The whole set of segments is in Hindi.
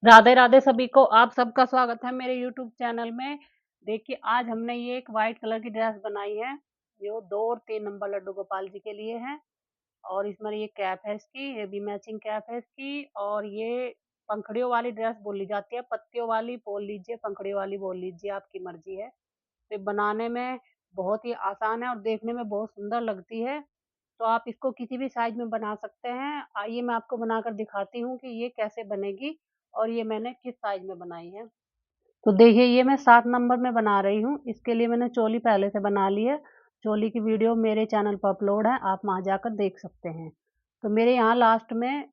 राधे राधे सभी को, आप सबका स्वागत है मेरे यूट्यूब चैनल में। देखिए आज हमने ये एक वाइट कलर की ड्रेस बनाई है, जो 2 और 3 नंबर लड्डू गोपाल जी के लिए है। और इसमें ये कैप है इसकी, ये भी मैचिंग कैप है इसकी। और ये पंखड़ियों वाली ड्रेस बोली जाती है, पत्तियों वाली बोल लीजिए, पंखड़ियों वाली बोल लीजिए, आपकी मर्जी है। तो बनाने में बहुत ही आसान है और देखने में बहुत सुंदर लगती है। तो आप इसको किसी भी साइज में बना सकते हैं। आइए मैं आपको बनाकर दिखाती हूँ कि ये कैसे बनेगी और ये मैंने किस साइज में बनाई है। तो देखिए ये मैं 7 नंबर में बना रही हूँ। इसके लिए मैंने चोली पहले से बना ली है। चोली की वीडियो मेरे चैनल पर अपलोड है, आप वहाँ जाकर देख सकते हैं। तो मेरे यहाँ लास्ट में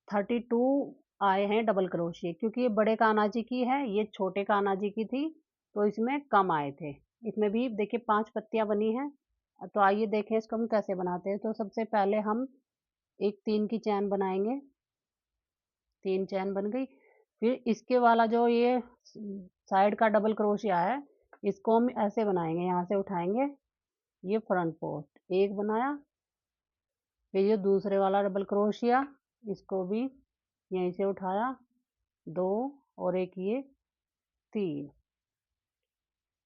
32 आए हैं डबल क्रोशिये, क्योंकि ये बड़े कान्हा जी की है, ये छोटे कान्हा जी की थी, तो इसमें कम आए थे। इसमें भी देखिए 5 पत्तियाँ बनी हैं। तो आइए देखें इसको हम कैसे बनाते हैं। तो सबसे पहले हम एक 3 की चैन बनाएंगे। 3 चैन बन गई। फिर इसके वाला जो ये साइड का डबल क्रोशिया है, इसको हम ऐसे बनाएंगे, यहाँ से उठाएंगे, ये फ्रंट पोस्ट एक बनाया। फिर ये दूसरे वाला डबल क्रोशिया, इसको भी यहीं से उठाया, 2 और एक ये 3।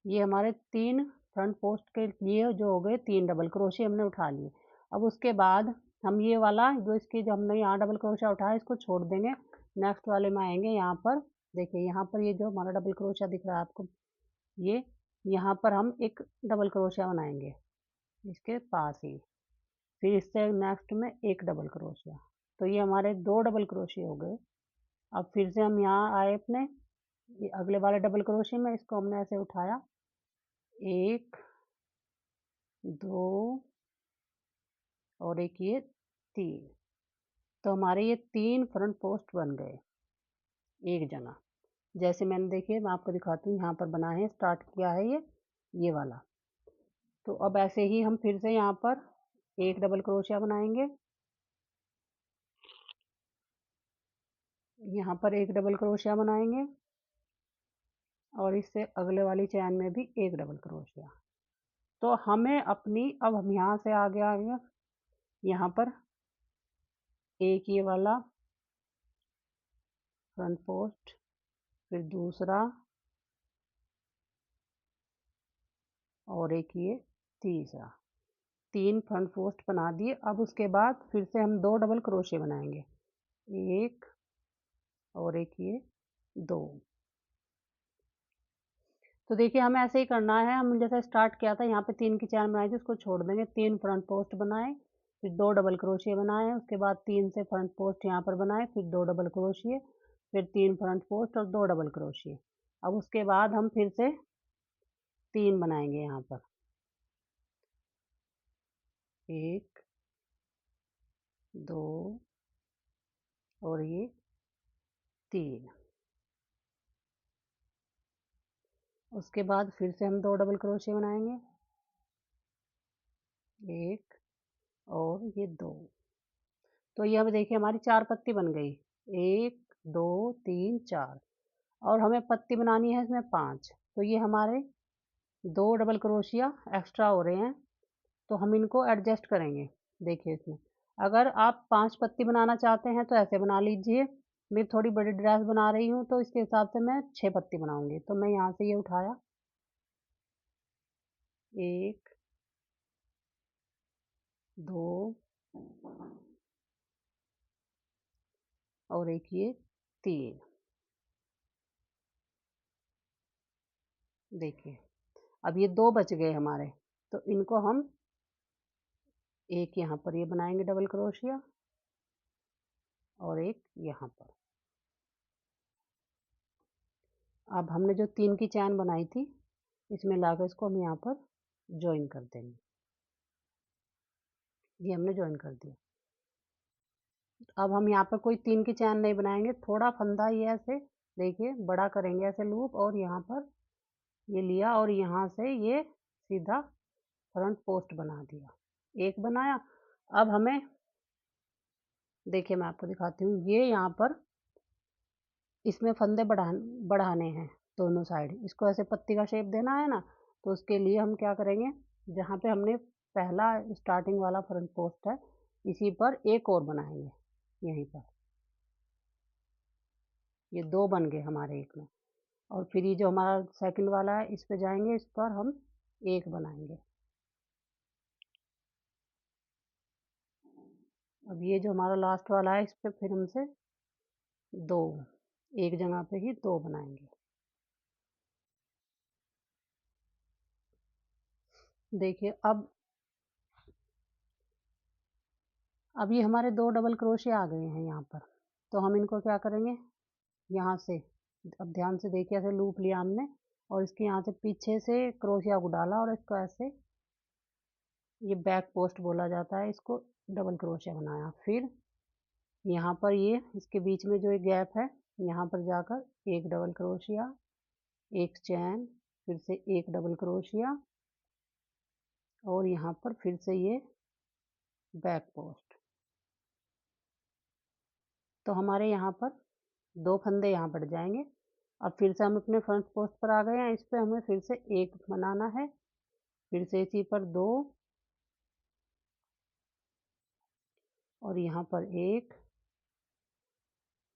ये हमारे 3 फ्रंट पोस्ट के लिए जो हो गए 3 डबल क्रोशिया हमने उठा लिए। अब उसके बाद हम ये वाला जो इसकी जो हमने यहाँ डबल क्रोशिया उठाया, इसको छोड़ देंगे। नेक्स्ट वाले में आएंगे, यहाँ पर देखिए, यहाँ पर ये जो हमारा डबल क्रोशिया दिख रहा है आपको, ये यहाँ पर हम एक डबल क्रोशिया बनाएंगे इसके पास ही। फिर इससे नेक्स्ट में एक डबल क्रोशिया। तो ये हमारे 2 डबल क्रोशिया हो गए। अब फिर से हम यहाँ आए अपने ये अगले वाले डबल क्रोशिया में, इसको हमने ऐसे उठाया, 1 2 और एक ये 3। तो हमारे ये 3 फ्रंट पोस्ट बन गए एक जना। जैसे मैंने देखिए मैं आपको दिखाती हूँ, यहाँ पर बना है, स्टार्ट किया है ये वाला। तो अब ऐसे ही हम फिर से यहाँ पर एक डबल क्रोशिया बनाएंगे, यहाँ पर एक डबल क्रोशिया बनाएंगे और इससे अगले वाली चैन में भी एक डबल क्रोशिया। तो हमें अपनी, अब हम यहाँ से आगे आएंगे, यहाँ पर एक ये वाला फ्रंट पोस्ट, फिर दूसरा और एक ये तीसरा, 3 फ्रंट पोस्ट बना दिए। अब उसके बाद फिर से हम 2 डबल क्रोशिया बनाएंगे, एक और एक ये 2। तो देखिए हमें ऐसे ही करना है। हम जैसे स्टार्ट किया था, यहाँ पे 3 की चैन बनाई थी, उसको छोड़ देंगे, 3 फ्रंट पोस्ट बनाए, फिर 2 डबल क्रोशिया बनाए, उसके बाद 3 से फ्रंट पोस्ट यहाँ पर बनाए, फिर 2 डबल क्रोशिया, फिर 3 फ्रंट पोस्ट और 2 डबल क्रोशिया। अब उसके बाद हम फिर से 3 बनाएंगे यहाँ पर, 1 2 और ये 3। उसके बाद फिर से हम 2 डबल क्रोशिया बनाएंगे, 1 और ये 2। तो ये अब देखिए हमारी 4 पत्ती बन गई, 1 2 3 4। और हमें पत्ती बनानी है इसमें 5। तो ये हमारे 2 डबल क्रोशिया एक्स्ट्रा हो रहे हैं, तो हम इनको एडजस्ट करेंगे। देखिए इसमें अगर आप 5 पत्ती बनाना चाहते हैं तो ऐसे बना लीजिए। मैं थोड़ी बड़ी ड्रेस बना रही हूँ तो इसके हिसाब से मैं 6 पत्ती बनाऊंगी। तो मैं यहाँ से ये उठाया, 1 2 और एक ये 3। देखिए अब ये 2 बच गए हमारे, तो इनको हम एक यहाँ पर ये बनाएंगे डबल क्रोशिया और एक यहाँ पर। अब हमने जो 3 की चैन बनाई थी, इसमें लाकर इसको हम यहाँ पर जॉइन कर देंगे। ये हमने जॉइन कर दिया। अब हम यहाँ पर कोई 3 की चैन नहीं बनाएंगे, थोड़ा फंदा ये ऐसे देखिए बड़ा करेंगे ऐसे लूप, और यहाँ पर ये लिया और यहाँ से ये सीधा फ्रंट पोस्ट बना दिया, एक बनाया। अब हमें देखिए मैं आपको दिखाती हूँ, ये यहाँ पर इसमें फंदे बढ़ाने हैं दोनों साइड, इसको ऐसे पत्ती का शेप देना है ना। तो उसके लिए हम क्या करेंगे, जहाँ पे हमने पहला स्टार्टिंग वाला फ्रंट पोस्ट है, इसी पर एक और बनाएंगे, यहीं पर ये 2 बन गए हमारे एक में। और फिर ये जो हमारा सेकंड वाला है इस पे जाएंगे, इस पर हम 1 बनाएंगे। अब ये जो हमारा लास्ट वाला है इस पे फिर हमसे 2, एक जगह पे ही 2 बनाएंगे। देखिए अब ये हमारे 2 डबल क्रोशिया आ गए हैं यहाँ पर। तो हम इनको क्या करेंगे, यहाँ से, अब ध्यान से देखिए, ऐसे लूप लिया हमने और इसके यहाँ से पीछे से क्रोशिया को डाला और इसको ऐसे, ये बैक पोस्ट बोला जाता है इसको, डबल क्रोशिया बनाया। फिर यहाँ पर ये इसके बीच में जो एक गैप है, यहाँ पर जाकर एक डबल क्रोशिया, एक चैन, फिर से एक डबल क्रोशिया और यहाँ पर फिर से ये बैक पोस्ट। तो हमारे यहाँ पर 2 फंदे यहाँ बढ़ जाएंगे। अब फिर से हम अपने फ्रंट पोस्ट पर आ गए हैं, इस पे हमें फिर से 1 बनाना है, फिर से इसी पर 2 और यहाँ पर 1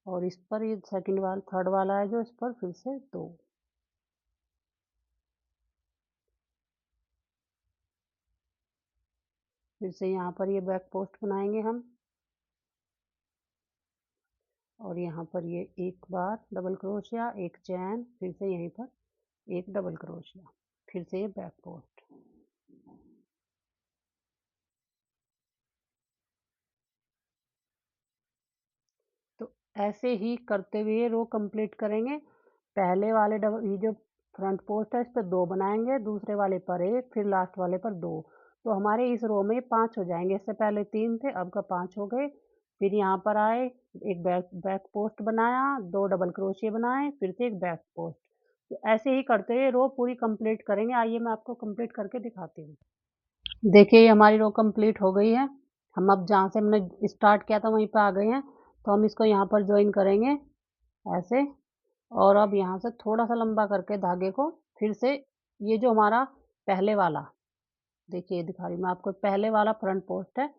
और इस पर ये सेकंड वाला, थर्ड वाला है जो, इस पर फिर से 2। फिर से यहाँ पर ये बैक पोस्ट बनाएंगे हम और यहाँ पर ये एक बार डबल क्रोशिया, एक चैन, फिर से यहीं पर एक डबल क्रोशिया, फिर से ये बैक पोस्ट। तो ऐसे ही करते हुए रो कंप्लीट करेंगे। पहले वाले डबल, ये जो फ्रंट पोस्ट है इस पर 2 बनाएंगे, दूसरे वाले पर 1, फिर लास्ट वाले पर 2। तो हमारे इस रो में 5 हो जाएंगे। इससे पहले 3 थे, अब का 5 हो गए। फिर यहाँ पर आए, एक बैक पोस्ट बनाया, 2 डबल क्रोशिया बनाए, फिर से एक बैक पोस्ट। तो ऐसे ही करते हुए रो पूरी कंप्लीट करेंगे। आइए मैं आपको कंप्लीट करके दिखाती हूँ। देखिए ये हमारी रो कंप्लीट हो गई है। हम अब जहाँ से हमने स्टार्ट किया था वहीं पे आ गए हैं। तो हम इसको यहाँ पर ज्वाइन करेंगे ऐसे, और अब यहाँ से थोड़ा सा लंबा करके धागे को फिर से, ये जो हमारा पहले वाला, देखिए दिखा रही मैं आपको, पहले वाला फ्रंट पोस्ट है,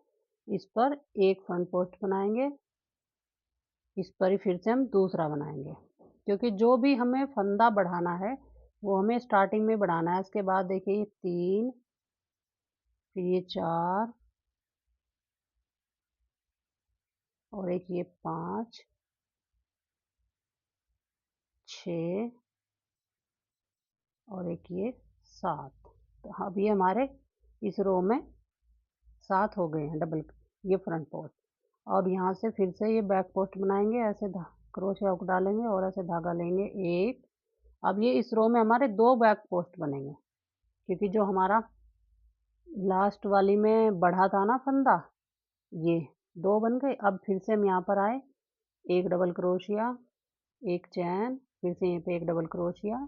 इस पर एक फ्रंट पोस्ट बनाएंगे, इस पर ही फिर से हम दूसरा बनाएंगे, क्योंकि जो भी हमें फंदा बढ़ाना है वो हमें स्टार्टिंग में बढ़ाना है। इसके बाद देखिए ये 3, फिर ये 4 और एक ये 5, 6 और एक ये 7। तो अब ये हमारे इस रो में 7 हो गए हैं डबल, ये फ्रंट पोस्ट। अब यहाँ से फिर से ये बैक पोस्ट बनाएंगे, ऐसे क्रोशिया को डालेंगे और ऐसे धागा लेंगे 1। अब ये इस रो में हमारे 2 बैक पोस्ट बनेंगे, क्योंकि जो हमारा लास्ट वाली में बढ़ा था ना फंदा, ये 2 बन गए। अब फिर से हम यहाँ पर आए, एक डबल क्रोशिया, एक चैन, फिर से यहीं पे एक डबल क्रोशिया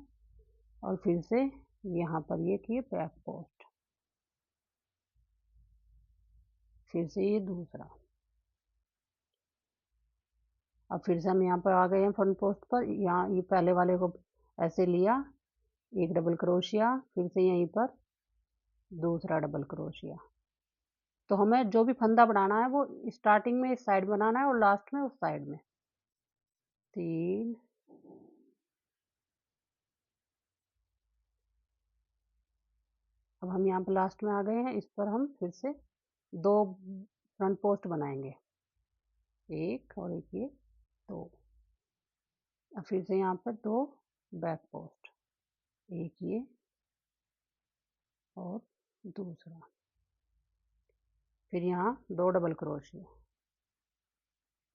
और फिर से यहाँ पर ये किए बैक पोस्ट, फिर से ये दूसरा। अब फिर से हम यहाँ पर आ गए हैं फ्रंट पोस्ट पर। यहाँ ये पहले वाले को ऐसे लिया, एक डबल क्रोशिया, फिर से यहीं पर दूसरा डबल क्रोशिया। तो हमें जो भी फंदा बनाना है वो स्टार्टिंग में इस साइड बनाना है और लास्ट में उस साइड में। 3, अब हम यहाँ पर लास्ट में आ गए हैं, इस पर हम फिर से 2 फ्रंट पोस्ट बनाएंगे, एक और एक ये 2। अब फिर से यहाँ पर 2 बैक पोस्ट, एक ये और दूसरा, फिर यहाँ 2 डबल क्रोशिया,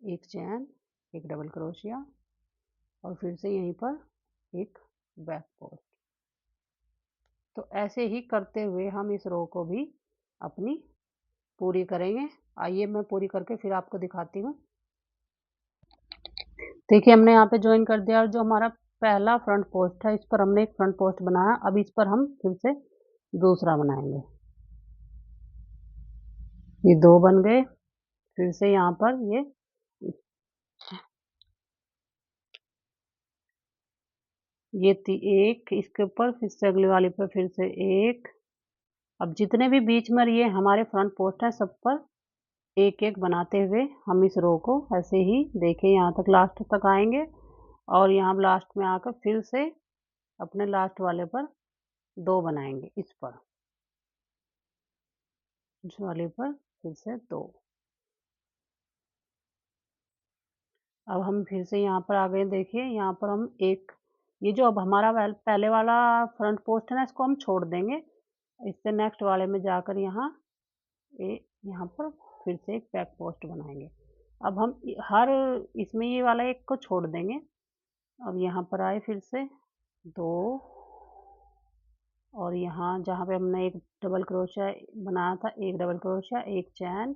एक चैन, एक डबल क्रोशिया और फिर से यहीं पर एक बैक पोस्ट। तो ऐसे ही करते हुए हम इस रो को भी अपनी पूरी करेंगे। आइए मैं पूरी करके फिर आपको दिखाती हूँ। देखिए हमने यहाँ पे ज्वाइन कर दिया और जो हमारा पहला फ्रंट पोस्ट है इस पर हमने एक फ्रंट पोस्ट बनाया। अब इस पर हम फिर से दूसरा बनाएंगे, ये 2 बन गए। फिर से यहाँ पर ये एक इसके ऊपर, फिर से अगले वाले पर फिर से एक। अब जितने भी बीच में ये हमारे फ्रंट पोस्ट है सब पर एक एक बनाते हुए हम इस रो को ऐसे ही, देखिए यहाँ तक लास्ट तक आएंगे और यहाँ लास्ट में आकर फिर से अपने लास्ट वाले पर 2 बनाएंगे, इस पर, इस वाले पर फिर से 2। अब हम फिर से यहाँ पर आ गए, देखिए यहाँ पर हम एक, ये जो अब हमारा पहले वाला फ्रंट पोस्ट है ना, इसको हम छोड़ देंगे। इससे नेक्स्ट वाले में जाकर यहाँ यहाँ पर फिर से एक बैक पोस्ट बनाएंगे। अब हम हर इसमें ये वाला एक को छोड़ देंगे। अब यहाँ पर आए फिर से 2, और यहाँ जहाँ पे हमने एक डबल क्रोशिया बनाया था, एक डबल क्रोशिया, एक चैन,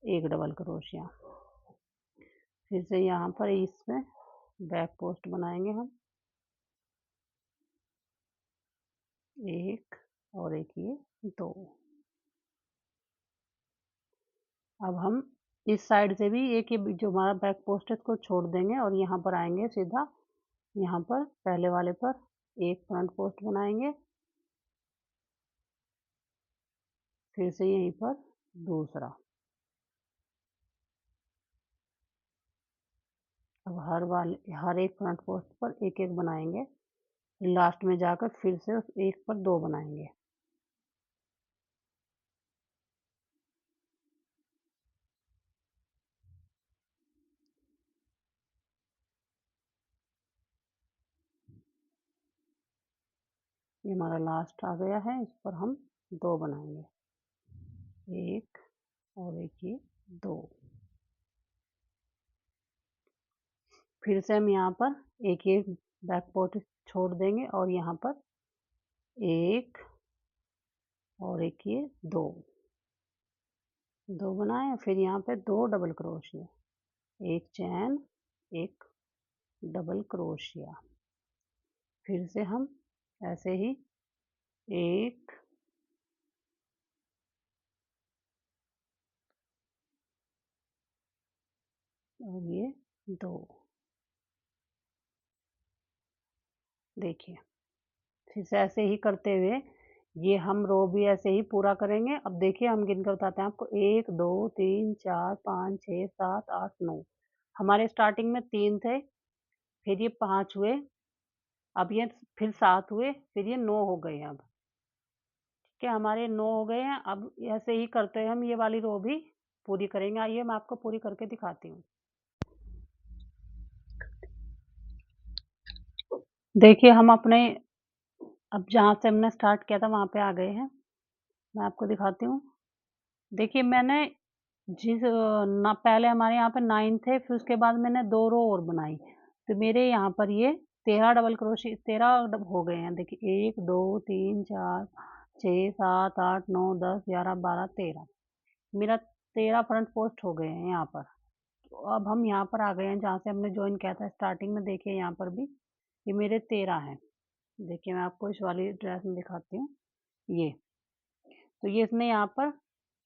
एक डबल क्रोशिया, फिर से यहाँ पर इसमें बैक पोस्ट बनाएंगे हम, एक और एक ये 2। अब हम इस साइड से भी एक ये जो हमारा बैक पोस्ट है इसको छोड़ देंगे और यहाँ पर आएंगे सीधा, यहाँ पर पहले वाले पर एक फ्रंट पोस्ट बनाएंगे, फिर से यहीं पर दूसरा। अब हर एक फ्रंट पोस्ट पर एक एक बनाएंगे, लास्ट में जाकर फिर से उस एक पर 2 बनाएंगे। ये हमारा लास्ट आ गया है, इस पर हम 2 बनाएंगे, एक और एक ये 2। फिर से हम यहाँ पर एक एक बैक पोस्ट छोड़ देंगे और यहाँ पर एक और एक ये 2 बनाए, फिर यहाँ पे 2 डबल क्रोशिया, एक चैन, एक डबल क्रोशिया, फिर से हम ऐसे ही एक और ये 2। देखिए फिर से ऐसे ही करते हुए ये हम रो भी ऐसे ही पूरा करेंगे। अब देखिए हम गिन कर बताते हैं आपको, 1 2 3 4 5 6 7 8 9। हमारे स्टार्टिंग में 3 थे, फिर ये 5 हुए, अब ये फिर 7 हुए, फिर ये 9 हो गए। अब ठीक है, हमारे 9 हो गए हैं। अब ऐसे ही करते हुए हम ये वाली रो भी पूरी करेंगे। आइए मैं आपको पूरी करके दिखाती हूँ। देखिए हम अपने, अब जहाँ से हमने स्टार्ट किया था वहाँ पे आ गए हैं। मैं आपको दिखाती हूँ। देखिए मैंने जिस ना पहले हमारे यहाँ पे 9 थे, फिर उसके बाद मैंने 2 रो और बनाई, तो मेरे यहाँ पर ये 13 डबल क्रोशे 13 हो गए हैं। देखिए 1 2 3 4 6 7 8 9 10 11 12 13, मेरा 13 फ्रंट पोस्ट हो गए हैं यहाँ पर। तो अब हम यहाँ पर आ गए हैं जहाँ से हमने ज्वाइन किया था स्टार्टिंग में। देखिए यहाँ पर भी ये मेरे 13 हैं। देखिए मैं आपको इस वाली ड्रेस में दिखाती हूँ। ये तो ये इसने यहाँ पर,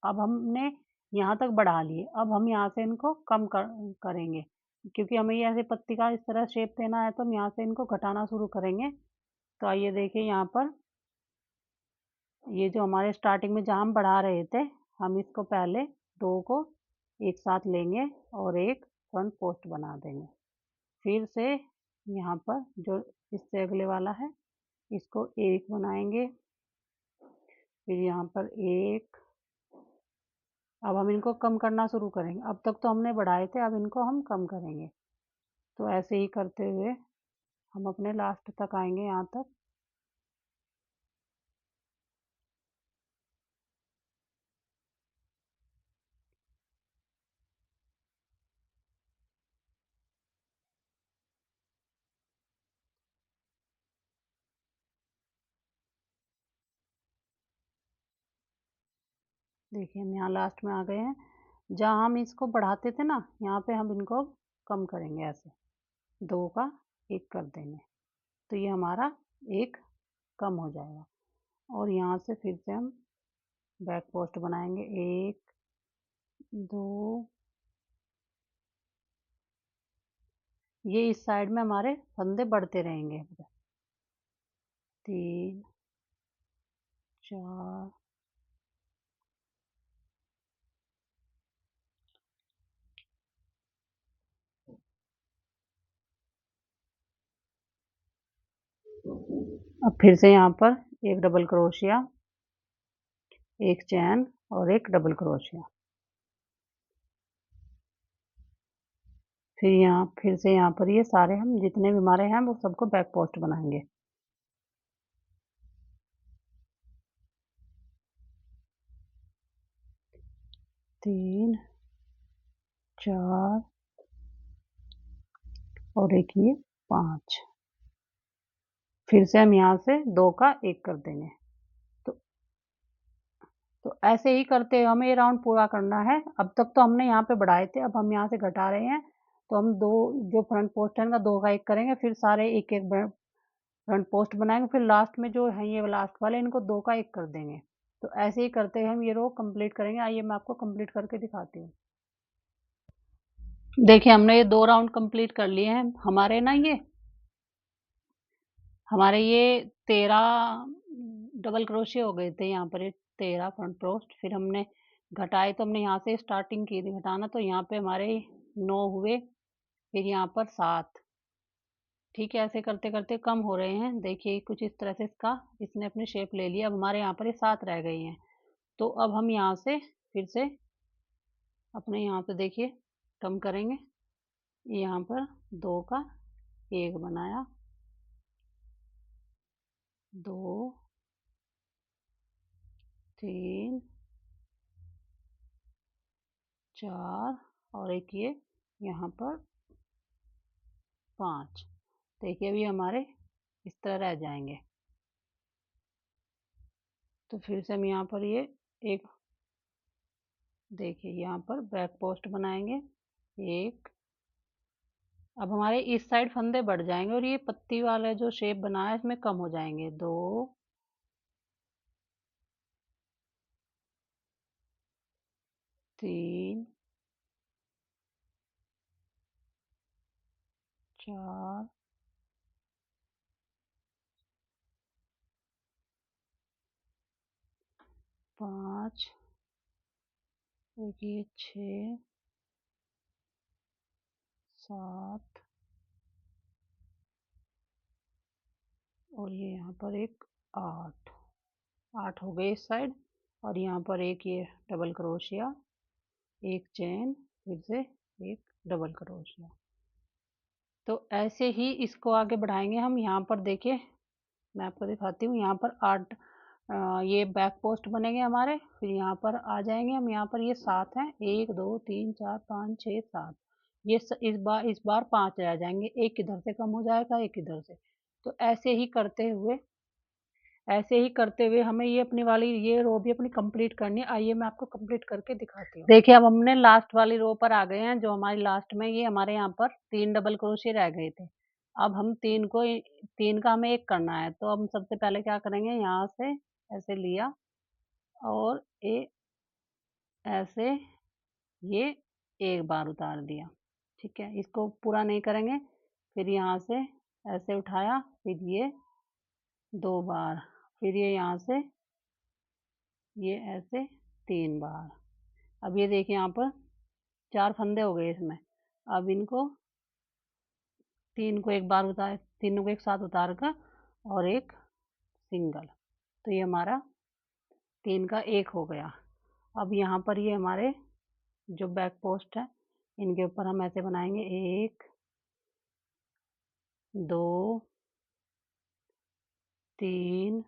अब हमने यहाँ तक बढ़ा लिए, अब हम यहाँ से इनको कम करेंगे, क्योंकि हमें ये ऐसे पत्ती का इस तरह शेप देना है, तो हम यहाँ से इनको घटाना शुरू करेंगे। तो आइए देखिए यहाँ पर ये जो हमारे स्टार्टिंग में जहाँ हम बढ़ा रहे थे, हम इसको पहले 2 को एक साथ लेंगे और एक फ्रंट पोस्ट बना देंगे। फिर से यहाँ पर जो इससे अगले वाला है इसको 1 बनाएंगे, फिर यहाँ पर 1। अब हम इनको कम करना शुरू करेंगे। अब तक तो हमने बढ़ाए थे, अब इनको हम कम करेंगे। तो ऐसे ही करते हुए हम अपने लास्ट तक आएंगे, यहाँ तक। देखिए हम यहाँ लास्ट में आ गए हैं। जहाँ हम इसको बढ़ाते थे ना, यहाँ पे हम इनको कम करेंगे, ऐसे 2 का 1 कर देंगे, तो ये हमारा 1 कम हो जाएगा। और यहाँ से फिर से हम बैक पोस्ट बनाएंगे, 1 2, ये इस साइड में हमारे फंदे बढ़ते रहेंगे, 3 4, अब फिर से यहाँ पर एक डबल क्रोशिया, एक चैन और एक डबल क्रोशिया। फिर से यहाँ पर ये सारे हम जितने भी हमारे हैं वो सबको बैक पोस्ट बनाएंगे। तीन, चार और एक ये 5। फिर से हम यहाँ से 2 का 1 कर देंगे। तो ऐसे ही करते हमें ये राउंड पूरा करना है। अब तक तो हमने यहाँ पे बढ़ाए थे, अब हम यहाँ से घटा रहे हैं। तो हम 2 जो फ्रंट पोस्ट है इनका 2 का 1 करेंगे, फिर सारे एक-एक फ्रंट पोस्ट बनाएंगे, फिर लास्ट में जो है ये लास्ट वाले इनको 2 का 1 कर देंगे। तो ऐसे ही करते हम ये रो कंप्लीट करेंगे। आइए मैं आपको कंप्लीट करके दिखाती हूँ। देखिए हमने ये 2 राउंड कंप्लीट कर लिए हैं। हमारे ये 13 डबल क्रोशिया हो गए थे। यहाँ पर ये 13 फ्रंट पोस्ट, फिर हमने घटाए तो हमने यहाँ से स्टार्टिंग की थी घटाना, तो यहाँ पे हमारे 9 हुए, फिर यहाँ पर 7। ठीक है, ऐसे करते करते कम हो रहे हैं। देखिए कुछ इस तरह से इसने अपनी शेप ले लिया। अब हमारे यहाँ पर ये 7 रह गई हैं। तो अब हम यहाँ से फिर से अपने यहाँ पे देखिए कम करेंगे। यहाँ पर 2 का 1 बनाया, 2, 3, 4 और एक ये यहाँ पर 5। देखिए अभी हमारे इस तरह रह जाएंगे। तो फिर से हम यहाँ पर ये एक देखिए यहाँ पर बैक पोस्ट बनाएंगे। एक, अब हमारे इस साइड फंदे बढ़ जाएंगे और ये पत्ती वाला जो शेप बना है इसमें कम हो जाएंगे। 2, 3, 4, 5, ये 6, 7 और ये यहाँ पर एक 8। 8 हो गए इस साइड, और यहाँ पर एक ये डबल क्रोशिया, एक चेन, फिर से एक डबल क्रोशिया। तो ऐसे ही इसको आगे बढ़ाएंगे हम। यहाँ पर देखिए मैं आपको दिखाती हूँ। यहाँ पर 8 ये बैक पोस्ट बनेंगे हमारे। फिर यहाँ पर आ जाएंगे हम। यहाँ पर ये 7 हैं, 1 2 3 4 5 6 7। ये इस बार 5 रह जाएंगे, एक इधर से कम हो जाएगा, एक इधर से। तो ऐसे ही करते हुए हमें ये अपनी वाली ये रो भी अपनी कंप्लीट करनी है। आइए मैं आपको कंप्लीट करके दिखाती हूँ। देखिए अब हमने लास्ट वाली रो पर आ गए हैं। जो हमारी लास्ट में ये हमारे यहाँ पर 3 डबल क्रोशिया रह गए थे। अब हम 3 का हमें 1 करना है। तो हम सबसे पहले क्या करेंगे, यहाँ से ऐसे लिया और ऐसे ये एक बार उतार दिया। ठीक है, इसको पूरा नहीं करेंगे। फिर यहाँ से ऐसे उठाया, फिर ये 2 बार, फिर ये यहाँ से ये ऐसे 3 बार। अब ये देखिए यहाँ पर 4 फंदे हो गए इसमें। अब इनको 3 को एक साथ उतार कर और एक सिंगल, तो ये हमारा 3 का 1 हो गया। अब यहाँ पर ये हमारे जो बैक पोस्ट है इनके ऊपर हम ऐसे बनाएंगे 1 2 3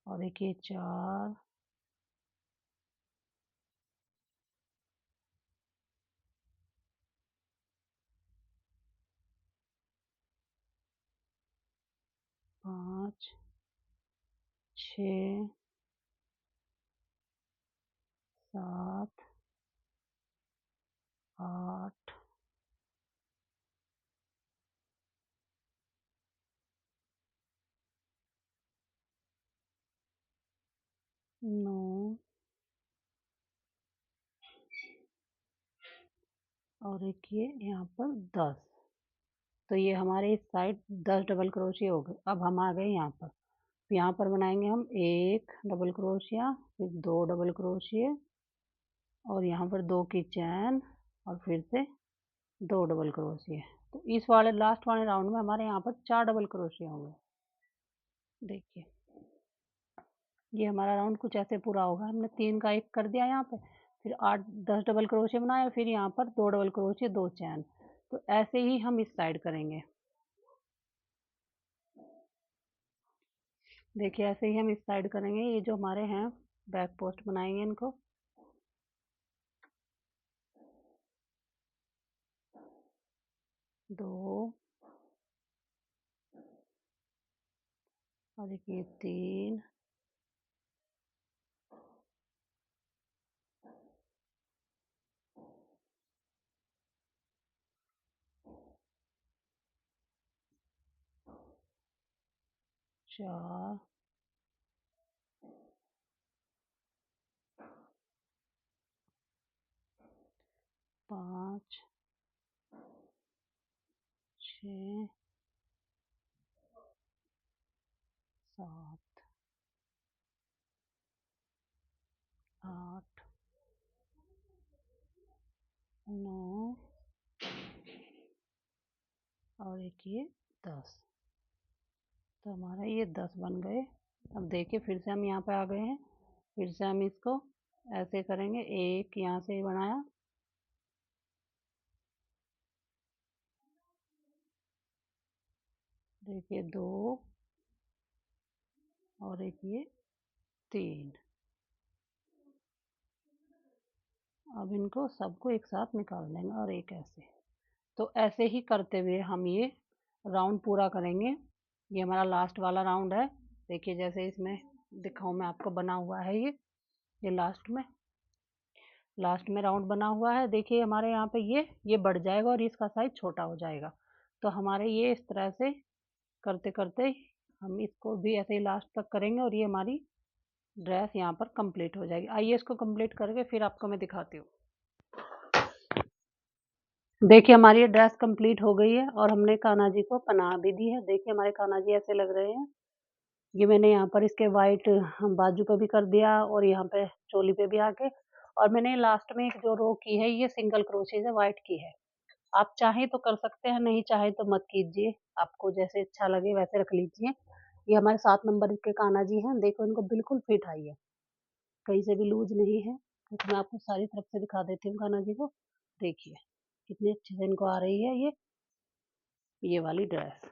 और एक ये 4 5 6 7 8 9 और एक ये यहाँ पर 10। तो ये हमारे इस साइड 10 डबल क्रोशिया हो गए। अब हम आ गए यहाँ पर। यहाँ पर बनाएंगे हम 1 डबल क्रोशिया, फिर 2 डबल क्रोशिया और यहाँ पर 2 की चैन और फिर से 2 डबल क्रोशिया। तो इस वाले लास्ट वाले राउंड में हमारे यहाँ पर 4 डबल क्रोशिया होंगे। देखिए ये हमारा राउंड कुछ ऐसे पूरा होगा। हमने 3 का 1 कर दिया यहाँ पे, फिर 8-10 डबल क्रोशिया बनाए, फिर यहाँ पर 2 डबल क्रोशिया 2 चैन। तो ऐसे ही हम इस साइड करेंगे। देखिए ऐसे ही हम इस साइड करेंगे। ये जो हमारे हैं बैक पोस्ट बनाएंगे इनको। दो और देखिए 3 4 5 6 7 8 9 और एक ये 10। तो हमारा ये 10 बन गए। अब देखिए फिर से हम यहाँ पे आ गए हैं। फिर से हम इसको ऐसे करेंगे। एक यहाँ से बनाया, देखिए 2 और एक ये 3। अब इनको सबको एक साथ निकाल देंगे और एक ऐसे। तो ऐसे ही करते हुए हम ये राउंड पूरा करेंगे। ये हमारा लास्ट वाला राउंड है। देखिए जैसे इसमें दिखाऊं मैं आपको, बना हुआ है ये लास्ट में राउंड बना हुआ है। देखिए हमारे यहाँ पे ये बढ़ जाएगा और इसका साइज छोटा हो जाएगा। तो हमारे ये इस तरह से करते करते हम इसको भी ऐसे ही लास्ट तक करेंगे और ये हमारी ड्रेस यहाँ पर कंप्लीट हो जाएगी। आइए इसको कंप्लीट करके फिर आपको मैं दिखाती हूँ। देखिए हमारी ये ड्रेस कंप्लीट हो गई है और हमने कान्हा जी को पनाह भी दी है। देखिए हमारे कान्हा जी ऐसे लग रहे हैं। ये मैंने यहाँ पर इसके वाइट बाजू पे भी कर दिया और यहाँ पे चोली पे भी आके, और मैंने लास्ट में एक जो रो की है ये सिंगल क्रोशे से वाइट की है। आप चाहें तो कर सकते हैं, नहीं चाहे तो मत कीजिए। आपको जैसे अच्छा लगे वैसे रख लीजिए। ये हमारे 7 नंबर के कान्हा जी हैं। देखो इनको बिल्कुल फिट आई है, कहीं से भी लूज नहीं है। तो मैं आपको सारी तरफ से दिखा देती हूँ कान्हा जी को। देखिए कितनी अच्छे से इनको आ रही है ये वाली ड्रेस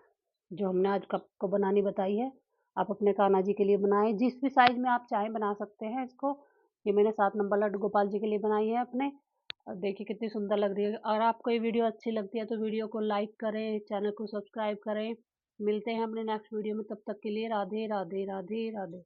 जो हमने आज कप को बनानी बताई है। आप अपने कान्हा जी के लिए बनाएं, जिस भी साइज में आप चाहें बना सकते हैं इसको। ये मैंने 7 नंबर लड्डू गोपाल जी के लिए बनाई है अपने। और देखिए कितनी सुंदर लग रही है। अगर आपको ये वीडियो अच्छी लगती है तो वीडियो को लाइक करें, चैनल को सब्सक्राइब करें। मिलते हैं अपने नेक्स्ट वीडियो में, तब तक के लिए राधे राधे राधे राधे।